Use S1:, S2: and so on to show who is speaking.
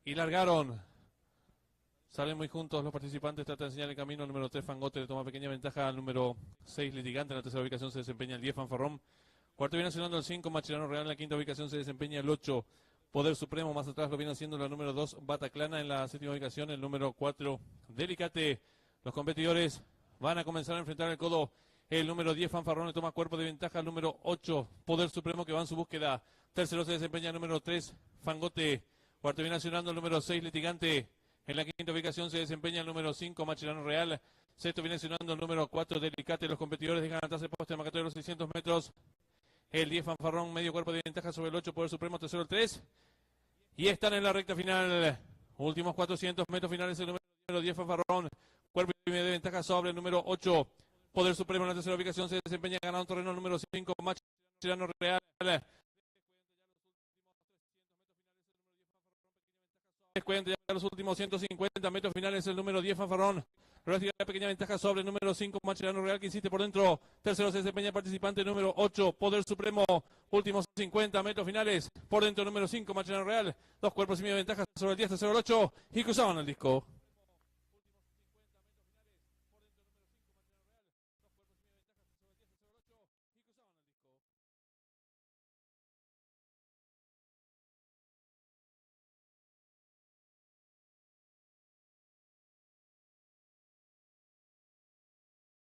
S1: Y largaron. Salen muy juntos los participantes, trata de enseñar el camino. El número 3, Fangote, le toma pequeña ventaja al número 6, Litigante. En la tercera ubicación se desempeña el 10, Fanfarrón. Cuarto viene accionando el 5, Machilano Real. En la quinta ubicación se desempeña el 8, Poder Supremo. Más atrás lo viene haciendo la número 2, Bataclana. En la séptima ubicación el número 4, Delicate. Los competidores van a comenzar a enfrentar el codo. El número 10, Fanfarrón, le toma cuerpo de ventaja al número 8, Poder Supremo, que va en su búsqueda. Tercero se desempeña el número 3, Fangote. Cuarto viene accionando el número 6, Litigante. En la quinta ubicación se desempeña el número 5, Machilano Real. Sexto viene accionando el número 4, Delicate. Los competidores dejan atrás el poste de marcatorio de los 600 metros. El 10, Fanfarrón, medio cuerpo de ventaja sobre el 8, Poder Supremo. Tercero el 3. Y están en la recta final. Últimos 400 metros finales el número 10, Fanfarrón. Cuerpo y medio de ventaja sobre el número 8, Poder Supremo. En la tercera ubicación se desempeña ganando terreno el número 5, Machilano Real. Descuenta ya los últimos 150 metros finales el número 10, Fanfarrón. Recibe la pequeña ventaja sobre el número 5, Machilano Real, que insiste por dentro. Tercero se desempeña el participante número 8, Poder Supremo. Últimos 50 metros finales. Por dentro el número 5, Machilano Real. Dos cuerpos y medio de ventaja sobre el 10, tercero el 8. Y cruzaban el disco.